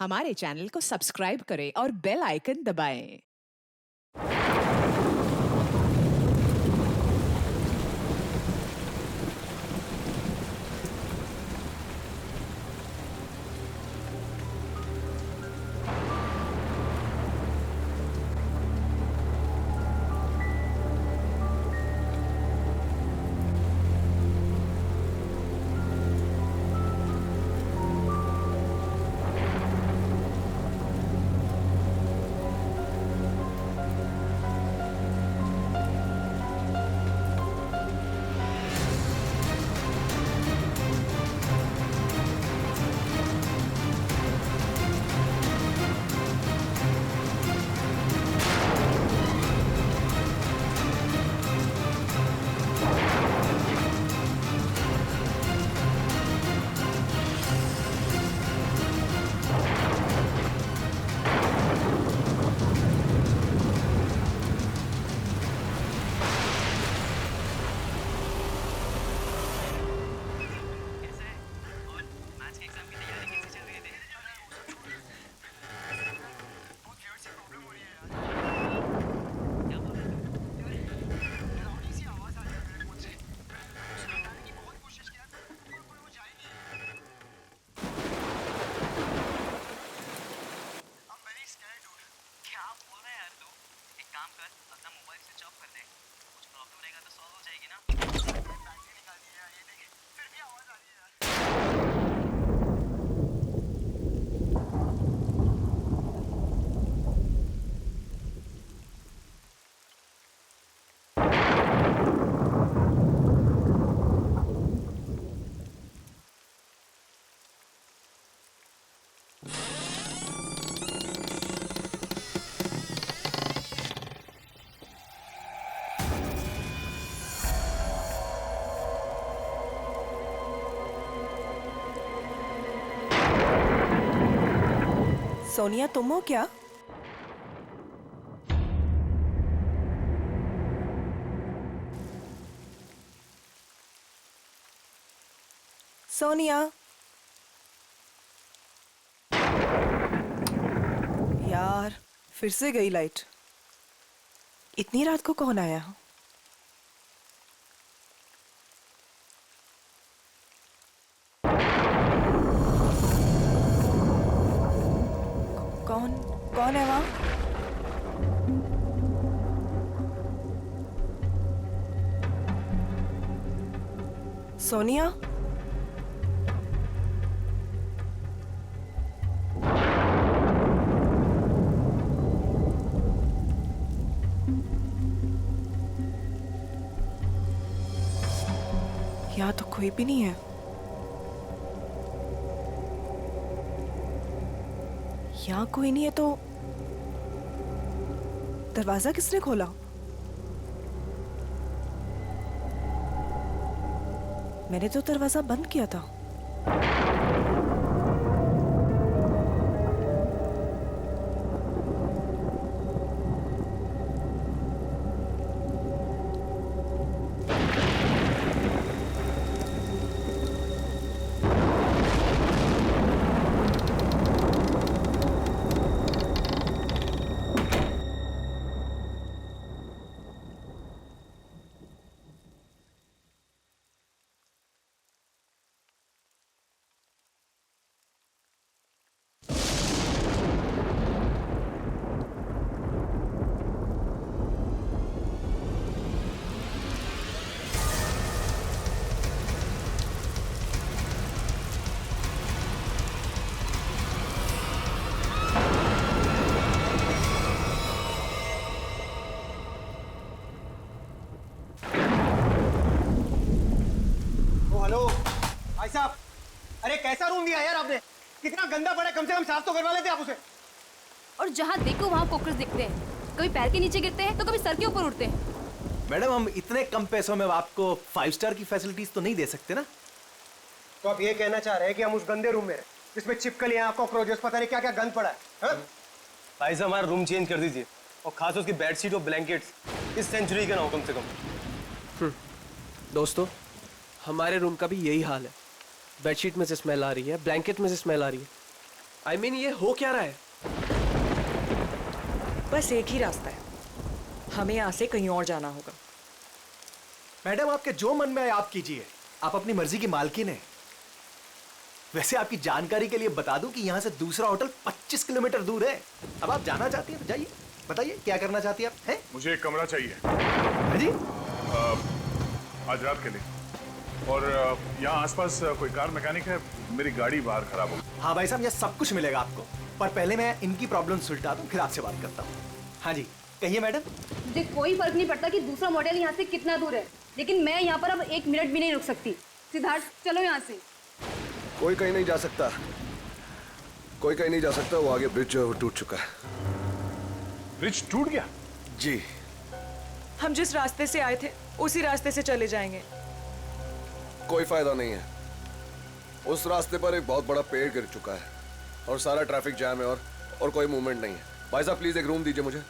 हमारे चैनल को सब्सक्राइब करें और बेल आइकन दबाएं। सोनिया, तुम हो क्या? सोनिया, यार फिर से गई लाइट। इतनी रात को कौन आया? कौन कौन है वहां? सोनिया, यहाँ तो कोई भी नहीं है। यहाँ कोई नहीं है तो दरवाजा किसने खोला? मैंने तो दरवाजा बंद किया था। भाई साहब, अरे कैसा रूम दिया यार आपने? कितना गंदा पड़ा है, कम से कम साफ तो करवा लेते आप उसे। और जहाँ देखो वहाँ कॉकरोच दिखते हैं। कभी पैर के नीचे गिरते हैं तो कभी सर के ऊपर उड़ते हैं। मैडम, हम इतने कम पैसों में आपको 5 स्टार की फैसिलिटीज तो नहीं दे सकते ना। तो आप ये कहना चाह रहे हैं कि हम उस गंदे रूम में जिसमें चिपकलियां, कॉकरोचेस, पता नहीं क्या क्या गंद पड़ा है, हाँ? भाई साहब, हमारा रूम चेंज कर दीजिए, और खास उसकी बेडशीट और ब्लैंकेट्स इस सेंचुरी के ना हो कम से कम। दोस्तों, हमारे रूम का भी यही हाल है। बेडशीट में से स्मेल आ रही है, ब्लैंकेट में से स्मेल आ रही है। ये हो क्या रहा है? बस एक ही रास्ता है, हमें यहाँ से कहीं और जाना होगा। मैडम आपके जो मन में आए आप कीजिए, आप अपनी मर्जी की मालकिन है। वैसे आपकी जानकारी के लिए बता दूं कि यहाँ से दूसरा होटल 25 किलोमीटर दूर है। अब आप जाना चाहती हैं तो जाइए, बताइए क्या करना चाहती हैं आप? हैं? मुझे एक कमरा चाहिए हाँ जी, आज रात के लिए। और यहाँ आसपास कोई कार मैकेनिक है? मेरी गाड़ी बाहर खराब हो गई। हाँ भाई साहब, यह सब कुछ मिलेगा आपको, पर पहले मैं इनकी प्रॉब्लम सुलझा दूं, फिर आपसे बात करता हूँ। हाँ जी, कहिए मैडम। मुझे कोई फर्क नहीं पड़ता कि दूसरा मॉडल यहाँ से कितना दूर है, लेकिन मैं यहाँ पर अब 1 मिनट भी नहीं रुक सकती। सिद्धार्थ, चलो यहाँ से। कोई कहीं नहीं जा सकता, कोई कहीं नहीं जा सकता। वो आगे ब्रिज जो है वो टूट चुका है। ब्रिज टूट गया? जी। हम जिस रास्ते से आए थे उसी रास्ते से चले जाएंगे। कोई फायदा नहीं है, उस रास्ते पर एक बहुत बड़ा पेड़ गिर चुका है और सारा ट्रैफिक जैम है और कोई मूवमेंट नहीं है। भाई साहब प्लीज एक रूम दीजिए मुझे।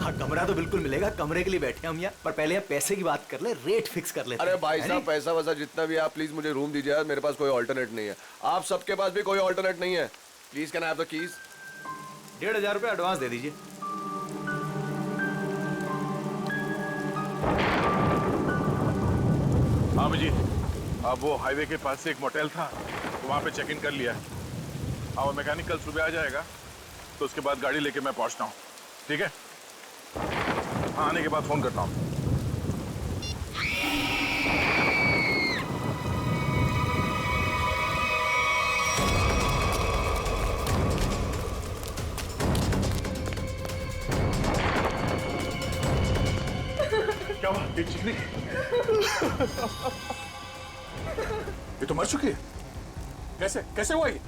हाँ, कमरा तो बिल्कुल मिलेगा, कमरे के लिए बैठे हम यहाँ, पर पहले हम पैसे की बात कर ले, रेट फिक्स कर लेते हैं। अरे भाई साहब पैसा वैसा जितना भी है, आप प्लीज मुझे रूम दीजिए यार, मेरे पास कोई ऑल्टरनेट नहीं है। आप सबके पास भी कोई ऑल्टरनेट नहीं है। Please can I have the keys? 1500 रुपये एडवांस दे दीजिए। हाँ अभिजीत, अब वो हाईवे के पास से एक मोटेल था, तो वहाँ पे चेक इन कर लिया है। और मैकेनिक कल सुबह आ जाएगा, तो उसके बाद गाड़ी लेके मैं पहुँचता हूँ, ठीक है? हाँ, आने के बाद फोन करता हूँ। क्या हुआ? ये चिकनी ये तो मर चुकी है। कैसे कैसे हुआ ये?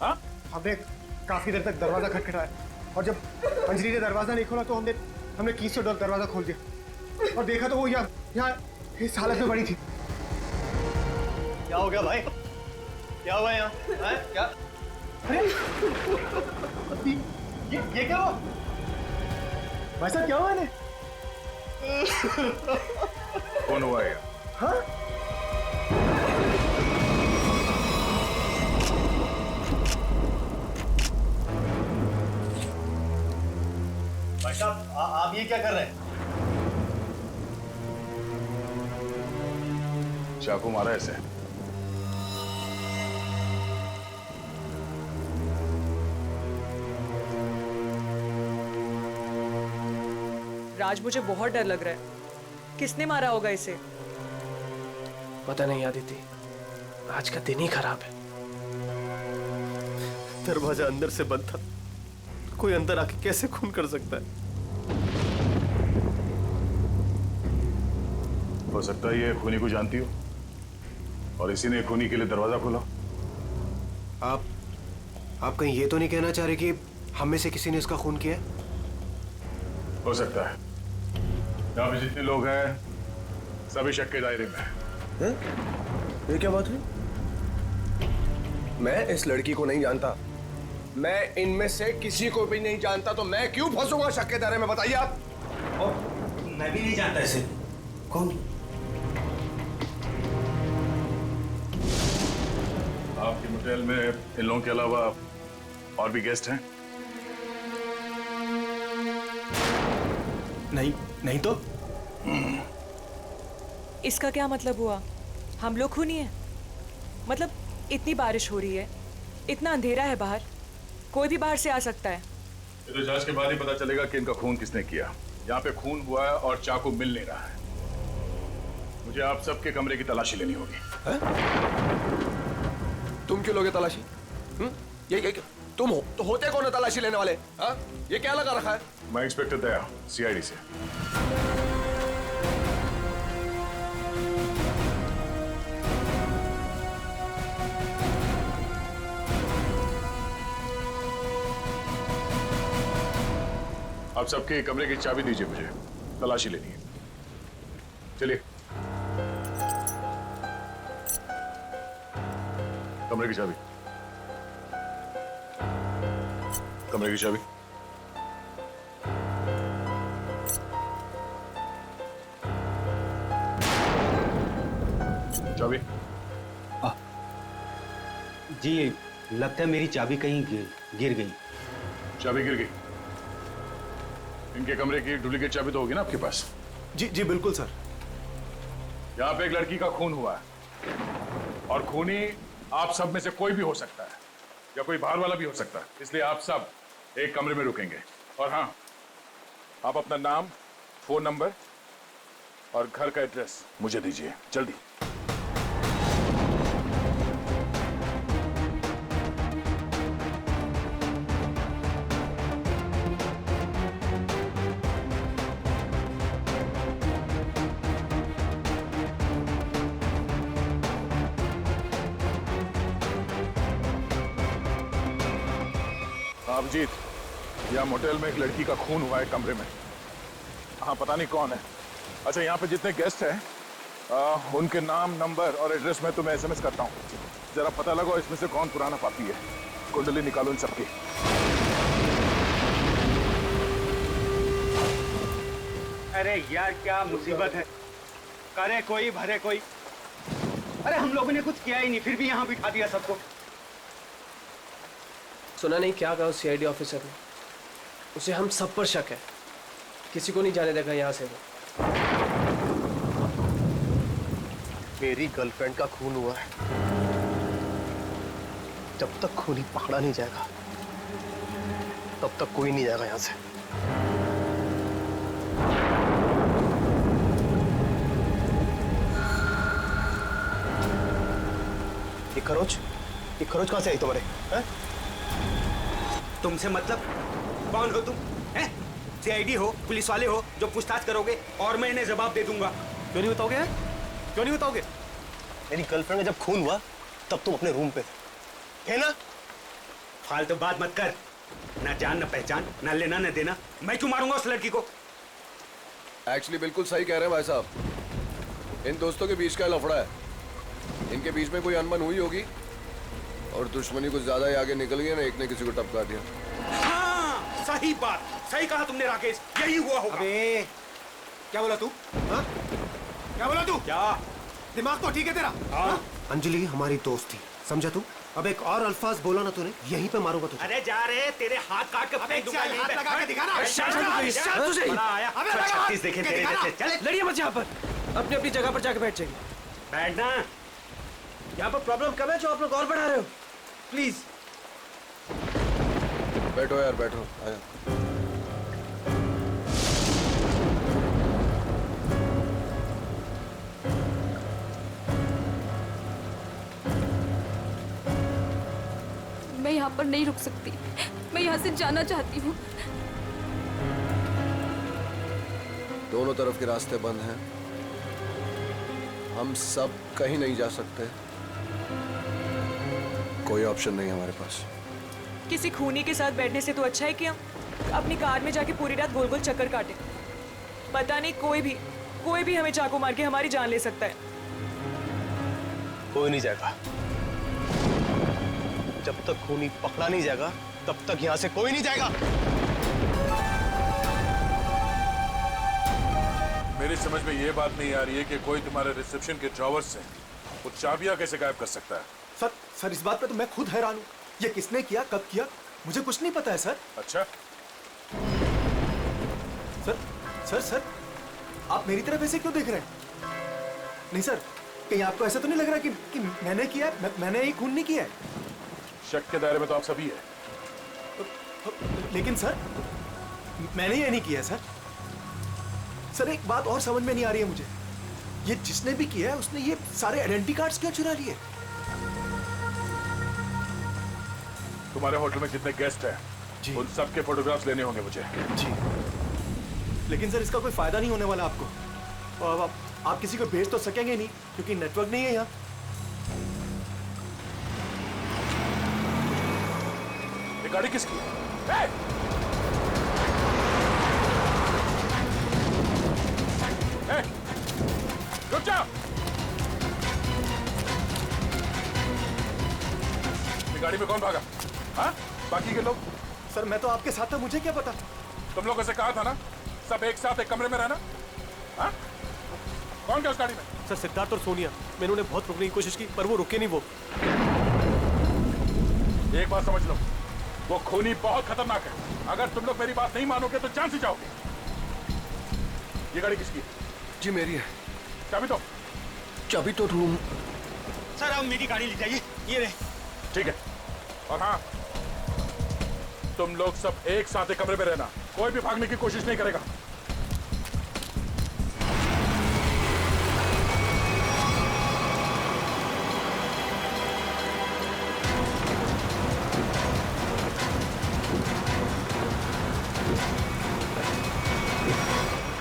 हाँ? हमने काफी देर तक दरवाजा खटखटाया और जब अंजलि ने दरवाजा नहीं खोला तो हमने कीज से दरवाजा खोल दिया और देखा तो वो यहाँ इस हालत में पड़ी थी। क्या हो गया भाई? क्या हुआ यहाँ? क्या? अरे ये क्या हुआ भाई साहब? क्या हुआ इन्हें? कौन हुआ है? हाँ? भाई साहब आप ये क्या कर रहे हैं? चाकू मारा ऐसे? राज, मुझे बहुत डर लग रहा है। किसने मारा होगा इसे? पता नहीं आदिति, आज का दिन ही खराब है। दरवाजा अंदर से बंद था, कोई अंदर आके कैसे खून कर सकता है? हो सकता है ये खूनी को जानती हो और इसी ने खूनी के लिए दरवाजा खोला। आप कहीं ये तो नहीं कहना चाह रहे कि हम में से किसी ने इसका खून किया? हो सकता है। यहाँ पे जितने लोग हैं सभी शक के दायरे में हैं। ये क्या बात हुई? मैं इस लड़की को नहीं जानता, मैं इनमें से किसी को भी नहीं जानता, तो मैं क्यों फंसूंगा शक के दायरे में? बताइए आप। मैं भी नहीं जानता इसे। कौन? आपके मोटेल में इन लोगों के अलावा और भी गेस्ट हैं? नहीं तो इसका क्या मतलब हुआ? हम लोग खूनी हैं? मतलब इतनी बारिश हो रही है, इतना अंधेरा है बाहर, कोई भी बाहर से आ सकता है। ये तो जांच के बाद ही पता चलेगा कि इनका खून किसने किया। यहाँ पे खून हुआ है और चाकू मिल नहीं रहा है। मुझे आप सबके कमरे की तलाशी लेनी होगी। तुम क्यों लोगे तलाशी? ये तुम हो तो होते कौन है तलाशी लेने वाले? हाँ? ये क्या लगा रखा है? मैं इंस्पेक्टर दया, सीआईडी से। आप सबके कमरे की चाबी दीजिए, मुझे तलाशी लेनी है। चलिए। कमरे की चाबी। कमरे की चाबी। चाबी। जी लगता है मेरी चाबी कहीं गिर गई। चाबी गिर गई? इनके कमरे की डुप्लीकेट चाबी तो होगी ना आपके पास? जी जी बिल्कुल सर। यहाँ पे एक लड़की का खून हुआ है और खूनी आप सब में से कोई भी हो सकता है या कोई बाहर वाला भी हो सकता है, इसलिए आप सब एक कमरे में रुकेंगे। और हाँ, आप अपना नाम, फोन नंबर और घर का एड्रेस मुझे दीजिए जल्दी। अभिजीत, यहाँ मोटेल में एक लड़की का खून हुआ है कमरे में। हाँ, पता नहीं कौन है। अच्छा, यहाँ पे जितने गेस्ट हैं उनके नाम, नंबर और एड्रेस मैं तुम्हें एसएमएस करता हूँ। जरा पता लगाओ इसमें से कौन पुराना पापी है। कुंडली निकालो इन सबकी। अरे यार क्या मुसीबत है। करे कोई भरे कोई। अरे हम लोगों ने कुछ किया ही नहीं, फिर भी यहाँ बिठा दिया सबको। सुना नहीं क्या कहा उस सीआईडी ऑफिसर ने? उसे हम सब पर शक है, किसी को नहीं जाने देगा यहाँ से वो। मेरी गर्लफ्रेंड का खून हुआ है, जब तक खूनी पकड़ा नहीं जाएगा तब तक कोई नहीं जाएगा यहाँ से। ये खरोच कहाँ से आई तुम्हारे? हैं? तुमसे मतलब? कौन हो तुम? हैं? सीआईडी हो, पुलिस वाले हो जो पूछताछ करोगे और मैं इन्हें जवाब दे दूंगा। क्यों नहीं बताओगे? क्यों नहीं बताओगे? मेरी गर्लफ्रेंड का जब खून हुआ तब तुम अपने रूम पे थे, है ना? फालतू बात मत कर। ना जान ना पहचान, ना लेना ना देना। मैं क्यों मारूंगा उस लड़की को? एक्चुअली बिल्कुल सही कह रहे हैं भाई साहब। इन दोस्तों के बीच का लफड़ा है। इनके बीच में कोई अनबन हुई होगी और दुश्मनी कुछ ज्यादा ही आगे निकल गई ना, एक ने किसी को टपका दिया। हाँ, सही बात, सही कहा तुमने राकेश, यही हुआ होगा। अबे क्या बोला तू? हाँ? क्या बोला तू? क्या दिमाग तो ठीक है तेरा? हाँ? अंजलि हमारी दोस्त थी, समझा तू? अब एक और अल्फाज बोला ना तूने, यहीं पे मारूंगा तुझे। अरे जा रहे, तेरे हाथ काट के फेंक दूंगा यहीं पे। हाथ लगा के दिखा ना। बड़ा आया। 36 देखे तेरे जैसे। चल लड़िए मत यहाँ पर, अपनी अपनी जगह पर जाके बैठ जाइए। बैठना। यहाँ पर प्रॉब्लम कब है जो आप लोग और बढ़ा रहे हो? प्लीज बैठो यार, बैठो। आया। मैं यहाँ पर नहीं रुक सकती, मैं यहाँ से जाना चाहती हूँ। दोनों तरफ के रास्ते बंद हैं। हम सब कहीं नहीं जा सकते। कोई ऑप्शन नहीं है हमारे पास। किसी खूनी के साथ बैठने से तो अच्छा है कि हम अपनी कार में जाके पूरी रात गोल गोल चक्कर काटें। पता नहीं कोई भी हमें चाकू मार के हमारी जान ले सकता है। कोई नहीं जाएगा। जब तक खूनी पकड़ा नहीं जाएगा तब तक यहाँ से कोई नहीं जाएगा। मेरी समझ में ये बात नहीं आ रही है कि कोई तुम्हारे रिसेप्शन के ड्रॉवर से वो चाबियां कैसे गायब कर सकता है? सर इस बात पे तो मैं खुद हैरान हूँ। ये किसने किया, कब किया, मुझे कुछ नहीं पता है सर। अच्छा, सर आप मेरी तरफ ऐसे क्यों देख रहे हैं? नहीं सर, कहीं आपको ऐसा तो नहीं लग रहा कि मैंने किया है? मैंने ये खून नहीं किया है। शक के दायरे में तो आप सभी है। लेकिन सर मैंने ये नहीं किया सर। सर एक बात और समझ में नहीं आ रही है मुझे, ये जिसने भी किया है उसने ये सारे आइडेंटिटी कार्ड्स क्यों चुरा लिए? तुम्हारे होटल में जितने गेस्ट हैं जी, उन सबके फोटोग्राफ्स लेने होंगे मुझे। जी, लेकिन सर इसका कोई फायदा नहीं होने वाला आपको। और आप किसी को भेज तो सकेंगे नहीं क्योंकि नेटवर्क नहीं है यहाँ। ये गाड़ी किसकी है? रुक जाओ। ये गाड़ी में कौन भागा? हाँ? बाकी के लोग? सर मैं तो आपके साथ था, मुझे क्या पता। तुम लोगों से कहा था ना सब एक साथ एक कमरे में रहना। हाँ? कौन गया उस गाड़ी में? सर सिद्धार्थ और सोनिया, मैंने उन्हें बहुत रोकने की कोशिश की पर वो रुके नहीं। वो एक बात समझ लो, वो खूनी बहुत खतरनाक है। अगर तुम लोग मेरी बात नहीं मानोगे तो जान से जाओगे। ये गाड़ी किसकी है? जी मेरी है। चाबी दो। चाबी तो रूम। सर अब मेरी गाड़ी ले जाइए, ये रहे। ठीक है। और हाँ, तुम लोग सब एक साथ एक कमरे में रहना, कोई भी भागने की कोशिश नहीं करेगा।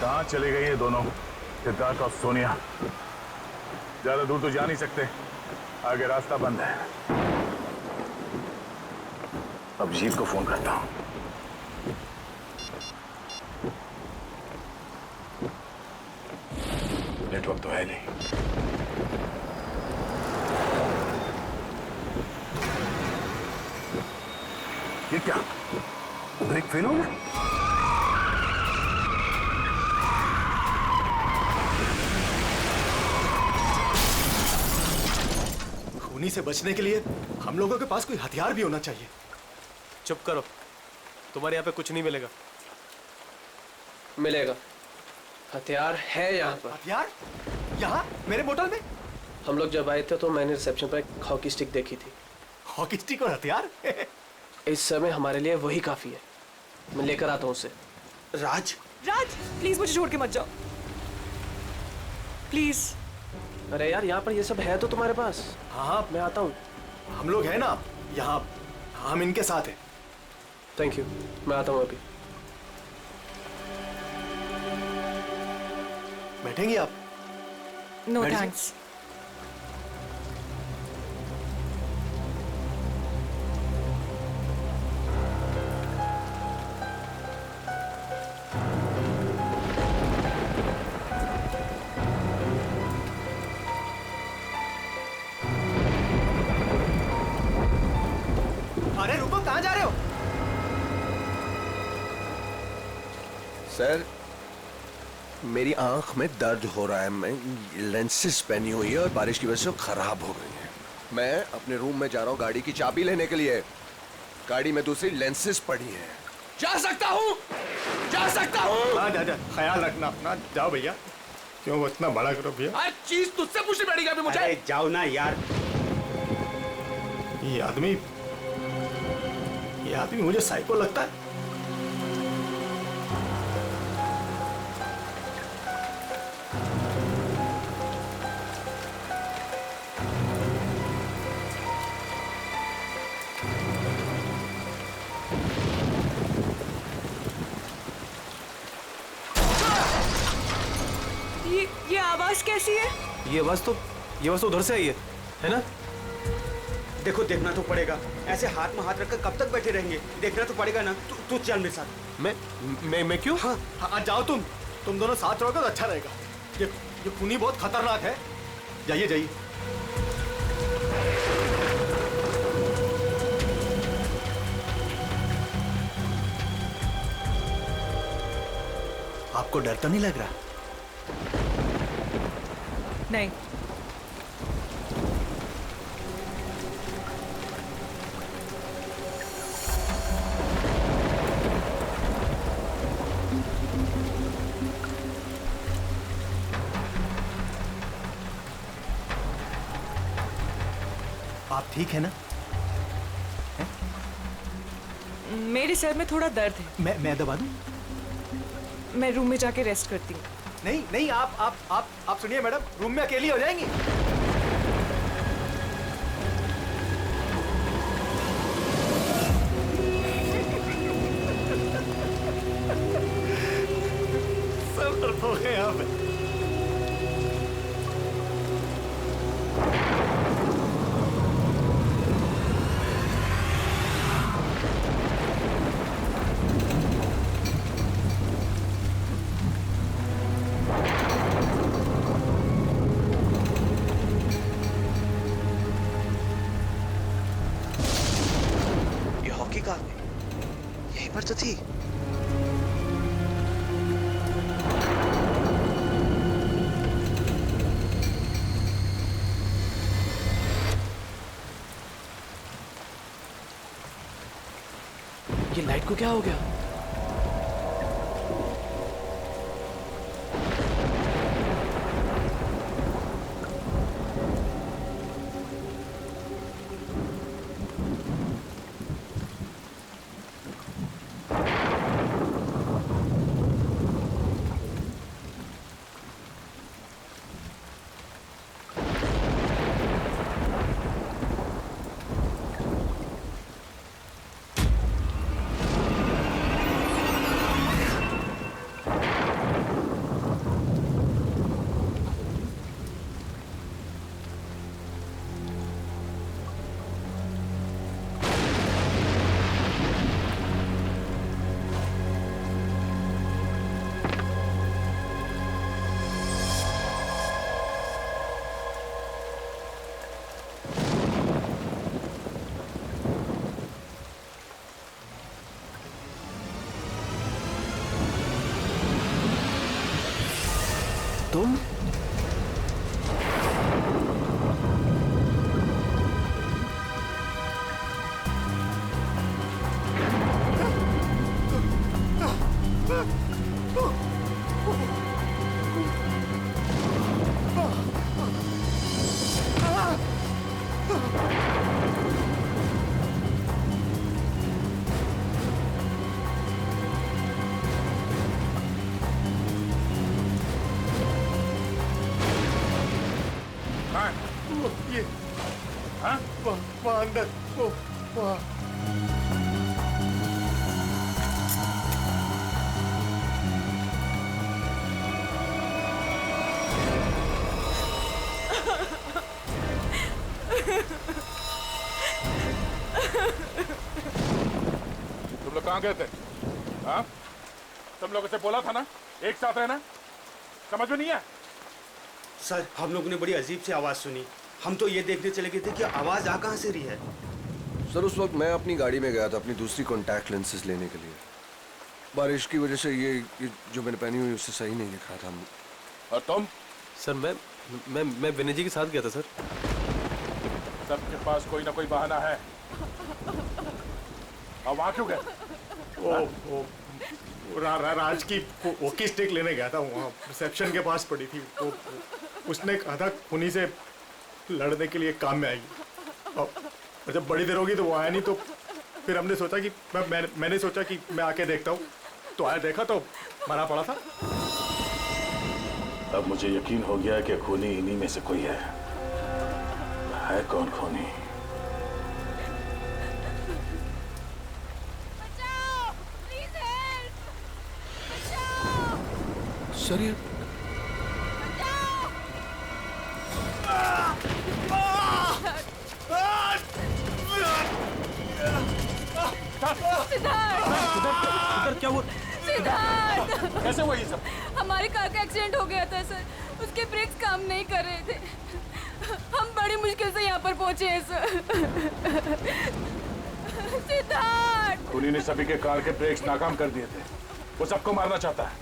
कहाँ चले गए ये दोनों, सिद्धार्थ और सोनिया? ज्यादा दूर तो जा नहीं सकते, आगे रास्ता बंद है। अब जीत को फोन करता हूं। नेटवर्क तो है नहीं। ये क्या, ब्रेक फेल हो गया? खूनी से बचने के लिए हम लोगों के पास कोई हथियार भी होना चाहिए। चुप करो, तुम्हारे यहाँ पे कुछ नहीं मिलेगा। मिलेगा, हथियार है यहाँ पर। हथियार? यहाँ मेरे मोटल में? हम लोग जब आए थे तो मैंने रिसेप्शन पर एक हॉकी स्टिक देखी थी। हॉकी स्टिक और हथियार? इस समय हमारे लिए वही काफी है। मैं लेकर आता हूँ उसे। राज, राज प्लीज मुझे छोड़ के मत जाओ, प्लीज। अरे यार, यहाँ पर ये सब है तो तुम्हारे पास। हाँ मैं आता हूँ। हम लोग हैं ना यहाँ, हम इनके साथ हैं। थैंक यू, मैं आता हूँ अभी। बैठेंगे आप? नो बैठ थैंक्स। अरे रुको, कहाँ जा रहे हो? सर मेरी आंख में दर्द हो रहा है, मैं लेंसेज पहनी हुई है और बारिश की वजह से वो खराब हो गई है। मैं अपने रूम में जा रहा हूँ गाड़ी की चाबी लेने के लिए। गाड़ी में दूसरी लेंसेज पड़ी है। जा सकता हूँ, जा सकता हूँ। हाँ दादा, ख्याल रखना अपना। जाओ भैया, क्यों वो इतना बड़ा करो भैया। हर चीज तुझसे पूछनी पड़ेगी अभी मुझे। अरे जाओ ना यार। ये आदमी मुझे साइको लगता है। ये आवाज कैसी है? ये आवाज तो उधर से आई है ना? देखो, देखना तो पड़ेगा। ऐसे हाथ में हाथ रखकर कब तक बैठे रहेंगे? देखना तो पड़ेगा ना। तू चल मेरे साथ। मैं क्यों? हाँ हाँ, जाओ तुम दोनों साथ रहोगे तो अच्छा रहेगा। ये खूनी बहुत खतरनाक है। जाइए जाइए। आपको डर तो नहीं लग रहा? नहीं। आप ठीक है ना? मेरे सर में थोड़ा दर्द है। मैं दबा दूं? मैं रूम में जाके रेस्ट करती हूँ। नहीं नहीं, आप सुनिए मैडम, रूम में अकेली हो जाएंगी। सब डरपोक हैं यहाँ पे। कार में यहीं पर तो थी। ये लाइट को क्या हो गया? तुम? ये हाँ? वहाँ अंदर वो वहाँ तुम लोग कहाँ गए थे? हाँ? तुम लोगों से बोला था ना एक साथ रहना, समझ में नहीं है? सर हम लोगों ने बड़ी अजीब सी आवाज सुनी, हम तो ये देखने चले गए थे कि आवाज आ कहाँ से रही है। सर उस वक्त मैं अपनी गाड़ी में गया था अपनी दूसरी कॉन्टैक्ट लेंसेज लेने के लिए। बारिश की वजह से ये जो मैंने पहनी हुई उससे सही नहीं दिख रहा था। और तुम? सर मैं विनय जी के साथ गया था सर। सबके पास कोई ना कोई बहाना है। अब वहाँ क्यों गए? राज की वॉकी स्टिक लेने गया था, वहाँ रिसेप्शन के पास पड़ी थी। उसने कहा था खूनी से लड़ने के लिए काम में आएगी, और जब बड़ी देर होगी तो वो आया नहीं, तो फिर हमने सोचा कि मैंने सोचा कि मैं आके देखता हूँ, तो आया देखा तो मरा पड़ा था। अब मुझे यकीन हो गया कि खूनी इन्हीं में से कोई है। कौन खूनी? सर ये सिद्धार्थ क्या हुआ? सिद्धार्थ कैसे हुआ ये सब? हमारी कार का एक्सीडेंट हो गया था सर, उसके ब्रेक्स काम नहीं कर रहे थे, हम बड़ी मुश्किल से यहाँ पर पहुंचे हैं सर। सिद्धार्थ खूनी ने सभी के कार के ब्रेक्स नाकाम कर दिए थे, वो सबको मारना चाहता है।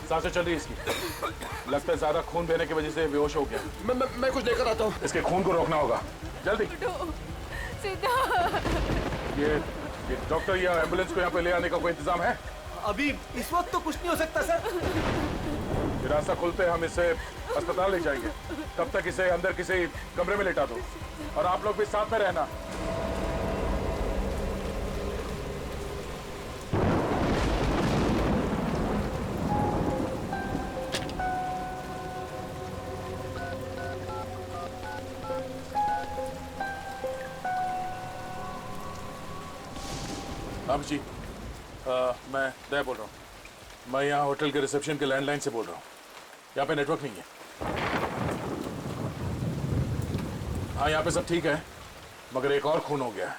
सांसें चल रही इसकी, लगता है ज्यादा खून देने की वजह से बेहोश हो गया। मैं कुछ लेकर आता हूँ। इसके खून को रोकना होगा, जल्दी। ये डॉक्टर या एम्बुलेंस को यहाँ पे ले आने का कोई इंतजाम है? अभी इस वक्त तो कुछ नहीं हो सकता सर। ये रास्ता खुलते हम इसे अस्पताल ले जाएंगे, तब तक इसे अंदर किसी कमरे में लेटा दो, और आप लोग भी साथ में रहना। अब जी मैं दया बोल रहा हूँ। मैं यहाँ होटल के रिसेप्शन के लैंडलाइन से बोल रहा हूँ। यहाँ पे नेटवर्क नहीं है। हाँ यहाँ पे सब ठीक है, मगर एक और खून हो गया है।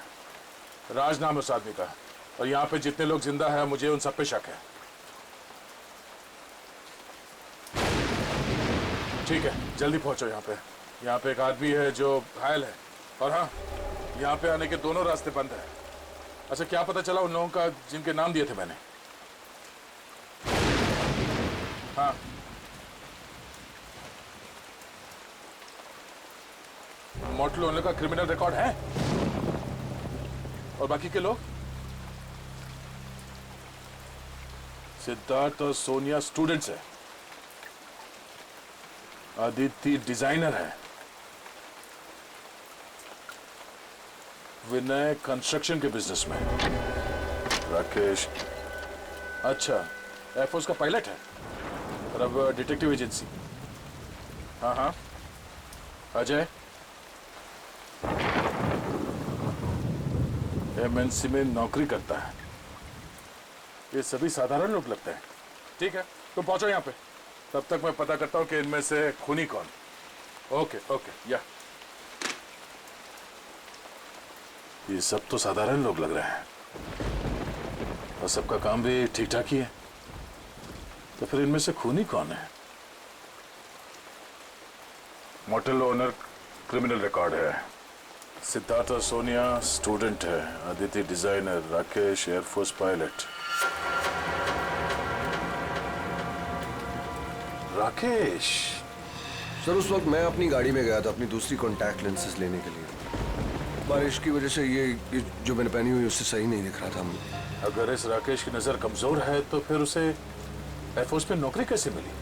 राज नाम है उस आदमी का, और यहाँ पे जितने लोग जिंदा हैं मुझे उन सब पे शक है। ठीक है, जल्दी पहुँचो यहाँ पे। यहाँ पे एक आदमी है जो घायल है, और हाँ यहाँ पे आने के दोनों रास्ते बंद है। अच्छा क्या पता चला उन लोगों का जिनके नाम दिए थे मैंने? हाँ मोटलो उन लोगों का क्रिमिनल रिकॉर्ड है? और बाकी के लोग? सिद्धार्थ और सोनिया स्टूडेंट्स है, आदित्य डिजाइनर है, विनय कंस्ट्रक्शन के बिजनेस में, राकेश अच्छा एयरफोर्स का पायलट है और अब डिटेक्टिव एजेंसी। हाँ हाँ, अजय एमएनसी में नौकरी करता है। ये सभी साधारण लोग लगते हैं। ठीक है, तुम पहुंचो यहाँ पे, तब तक मैं पता करता हूँ कि इनमें से खूनी कौन। ओके ओके, या ये सब तो साधारण लोग लग रहे हैं और सबका काम भी ठीक ठाक ही है, तो फिर इनमें से खूनी कौन है? मोटेल ओनर क्रिमिनल रिकॉर्ड है, सिद्धार्थ और सोनिया स्टूडेंट है, Aditya designer, Rakesh air force pilot. Rakesh sir, उस वक्त मैं अपनी गाड़ी में गया था अपनी दूसरी कॉन्टैक्ट लेंसेज लेने के लिए। बारिश की वजह से ये जो मैंने पहनी हुई उससे सही नहीं दिख रहा था। अगर इस राकेश की नजर कमजोर है तो फिर उसे एयरफोर्स में नौकरी कैसे मिली?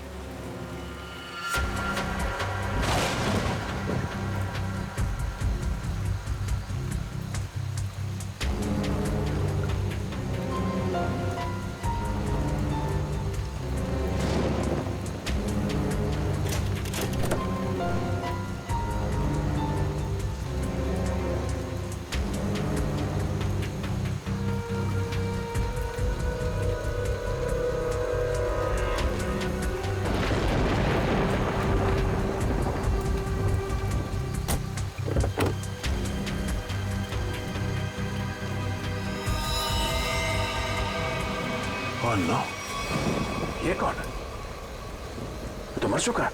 Oh no, ये कौन है? ये तो मर चुका है।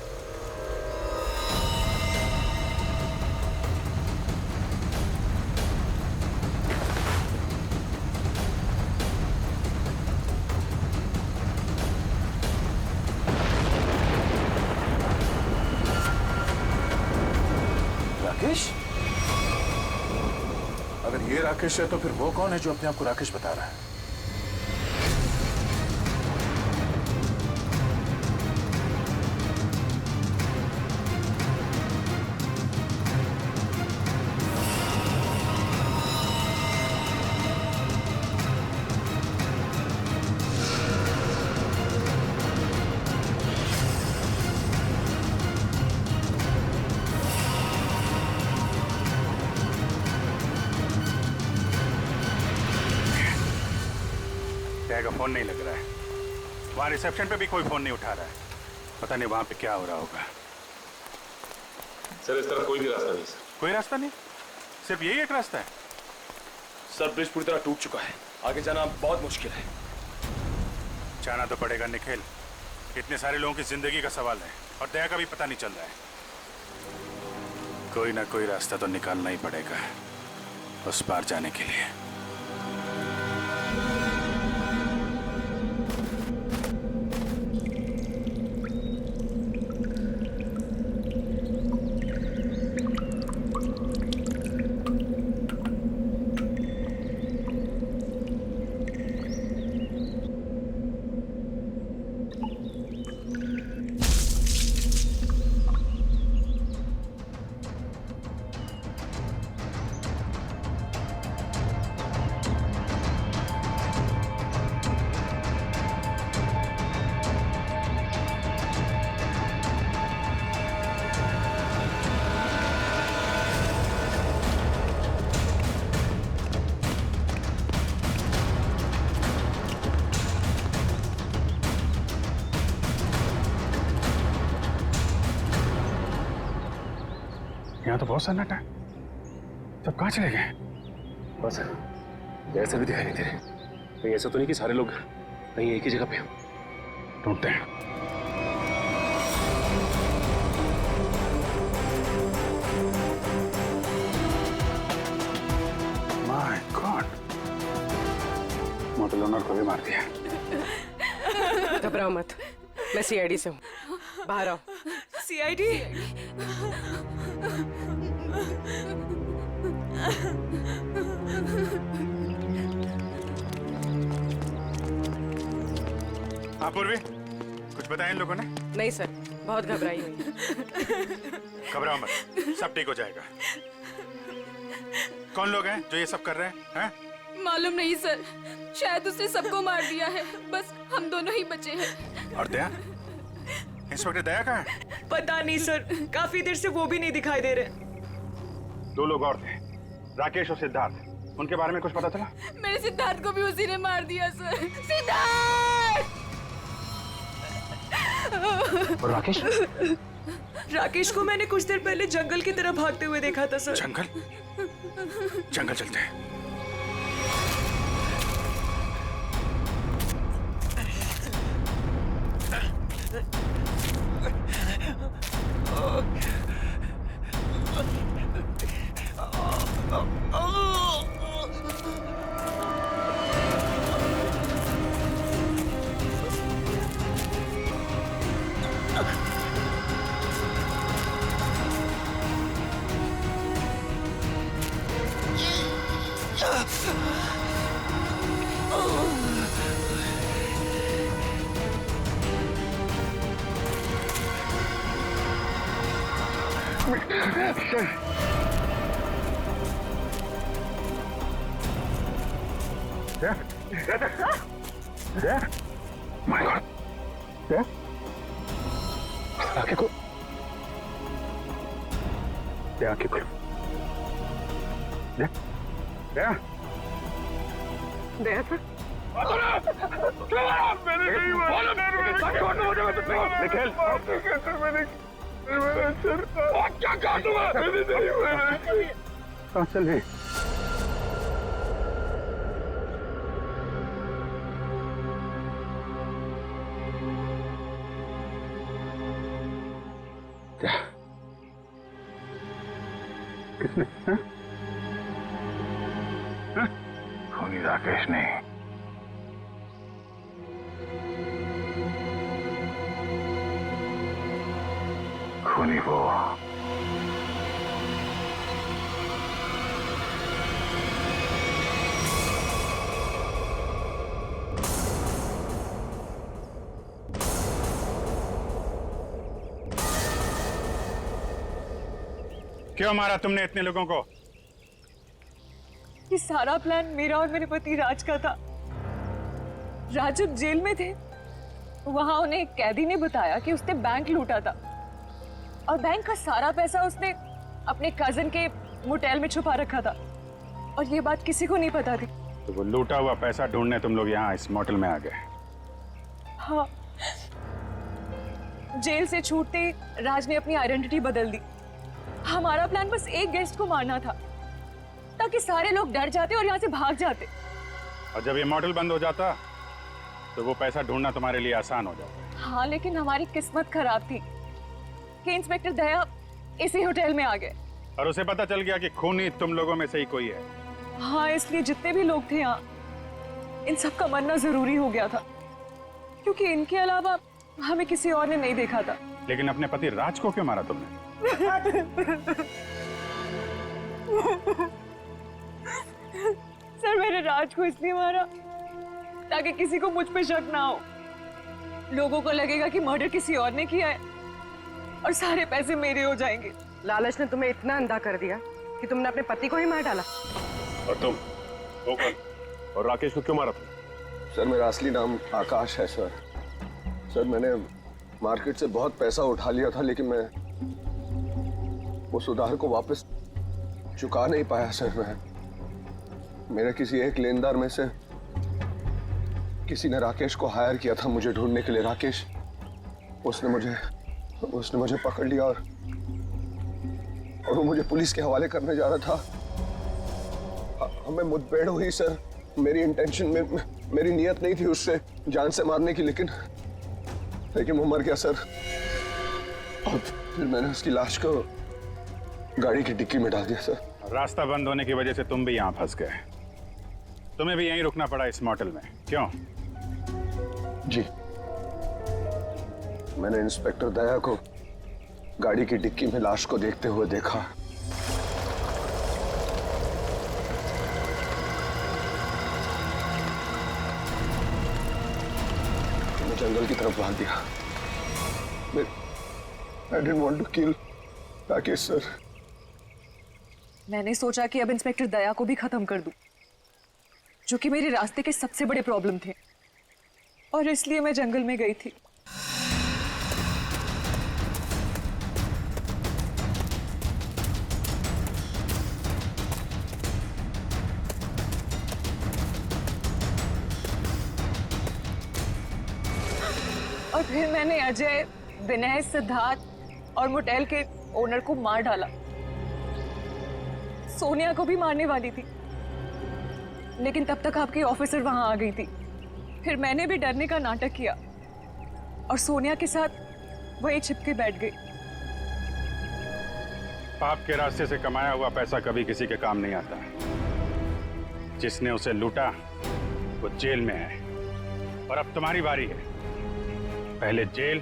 राकेश? अगर ये राकेश है तो फिर वो कौन है जो अपने आप को राकेश बता रहा है? का फोन नहीं लग रहा है, वहां रिसेप्शन पे भी कोई फोन नहीं उठा रहा है। पता नहीं वहां पे क्या हो रहा होगा। सर, इस तरफ कोई भी रास्ता नहीं सर। कोई रास्ता नहीं? सिर्फ यही एक रास्ता है? सर, ब्रिज पूरी तरह टूट चुका है, आगे जाना बहुत मुश्किल है। जाना तो पड़ेगा निखिल, इतने सारे लोगों की जिंदगी का सवाल है और दया का भी पता नहीं चल रहा है। कोई ना कोई रास्ता तो निकालना ही पड़ेगा उस पार जाने के लिए। यहाँ तो बहुत सन्नाटा है, सब कहाँ चले गए? बस ऐसा भी दिखाई नहीं दे रहे। कहीं ऐसा तो नहीं कि सारे लोग कहीं एक ही जगह पे ढूंढते हैं। माय गॉड, मोटेल ओनर को भी मार दिया। घबराओ मत, मैं सीआईडी से हूँ, बाहर आओ। सीआईडी? हाँ पूर्वी, कुछ बताया इन लोगों ने? नहीं सर, बहुत घबराई हुई। घबराओ मत, सब ठीक हो जाएगा। कौन लोग हैं जो ये सब कर रहे हैं? मालूम नहीं सर, शायद उसने सबको मार दिया है, बस हम दोनों ही बचे हैं। और दया? इंस्पेक्टर दया कहाँ है? पता नहीं सर, काफी देर से वो भी नहीं दिखाई दे रहे। 2 लोग और थे, राकेश और सिद्धार्थ। उनके बारे में कुछ पता चला? मेरे सिद्धार्थ को भी उसी ने मार दिया सर। सिद्धार्थ! और राकेश? राकेश को मैंने कुछ देर पहले जंगल की तरफ भागते हुए देखा था सर। जंगल? जंगल चलते हैं। My God. क्या? आंखें खोल। दया आंखें खोल। दया? दया? दया सर? निखिल। कहाँ चले? क्या? किसने? खूनी राकेश ने। खूनी वो। क्यों मारा तुमने इतने लोगों को? ये सारा प्लान मेरा और मेरे पति राज का था। राज जब जेल में थे, वहां उन्हें एक कैदी ने बताया कि उसने बैंक लूटा था और बैंक का सारा पैसा उसने अपने कजन के मोटेल में छुपा रखा था और ये बात किसी को नहीं पता थी। तो वो लूटा हुआ पैसा ढूंढने तुम लोग यहाँ इस मोटेल में आ गए? हाँ, जेल से छूटते ही राज ने अपनी आइडेंटिटी बदल दी। हमारा प्लान बस एक गेस्ट को मारना था ताकि सारे लोग डर जाते और यहाँ से भाग जाते। और जब ये मॉडल बंद हो जाता तो वो पैसा ढूंढना तुम्हारे लिए आसान हो जाता। हाँ, लेकिन हमारी किस्मत खराब थी कि इंस्पेक्टर दया इसी होटल में आ गए और उसे पता चल गया कि खूनी तुम लोगों में से ही कोई है। हाँ, इसलिए जितने भी लोग थे यहाँ, इन सब का मरना जरूरी हो गया था क्योंकि इनके अलावा हमें किसी और ने नहीं देखा था। लेकिन अपने पति राज को क्यों मारा तुमने? सर, मैंने राज को इसलिए मारा ताकि किसी को मुझ पे शक ना हो। लोगों को लगेगा कि मर्डर किसी और ने किया है और सारे पैसे मेरे हो जाएंगे। लालच ने तुम्हें इतना अंधा कर दिया कि तुमने अपने पति को ही मार डाला। और तुम? वो कौन? और राकेश को क्यों मारा तुम? सर, मेरा असली नाम आकाश है सर। सर, मैंने मार्केट से बहुत पैसा उठा लिया था लेकिन मैं उस उधार को वापस चुका नहीं पाया सर। मेरे किसी एक लेनदार में से किसी ने राकेश को हायर किया था मुझे ढूंढने के लिए। राकेश, उसने मुझे पकड़ लिया और वो मुझे पुलिस के हवाले करने जा रहा था। हमें मुठभेड़ हुई सर। मेरी इंटेंशन में, मेरी नियत नहीं थी उससे जान से मारने की, लेकिन वो मर गया सर। और फिर मैंने उसकी लाश को गाड़ी की डिक्की में डाल दिया सर। रास्ता बंद होने की वजह से तुम भी यहाँ फंस गए। तुम्हें भी यहीं रुकना पड़ा इस मोटेल में, क्यों? जी, मैंने इंस्पेक्टर दया को गाड़ी की डिक्की में लाश को देखते हुए देखा। जंगल की तरफ भाग दिया। I didn't want to kill Rakesh sir. मैंने सोचा कि अब इंस्पेक्टर दया को भी खत्म कर दूं, जो कि मेरे रास्ते के सबसे बड़े प्रॉब्लम थे, और इसलिए मैं जंगल में गई थी। और फिर मैंने अजय, विनय, सिद्धार्थ और मोटेल के ओनर को मार डाला। सोनिया को भी मारने वाली थी, लेकिन तब तक आपकी ऑफिसर वहां आ गई थी। फिर मैंने भी डरने का नाटक किया और सोनिया के साथ वहीं छिप के बैठ गई। पाप के रास्ते से कमाया हुआ पैसा कभी किसी के काम नहीं आता। जिसने उसे लूटा वो जेल में है, और अब तुम्हारी बारी है। पहले जेल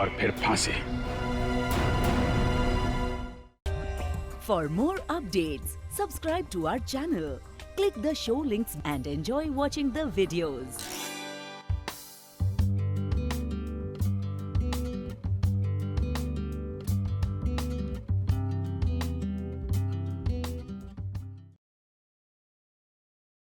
और फिर फांसी। For more updates, subscribe to our channel, click the show links and enjoy watching the videos.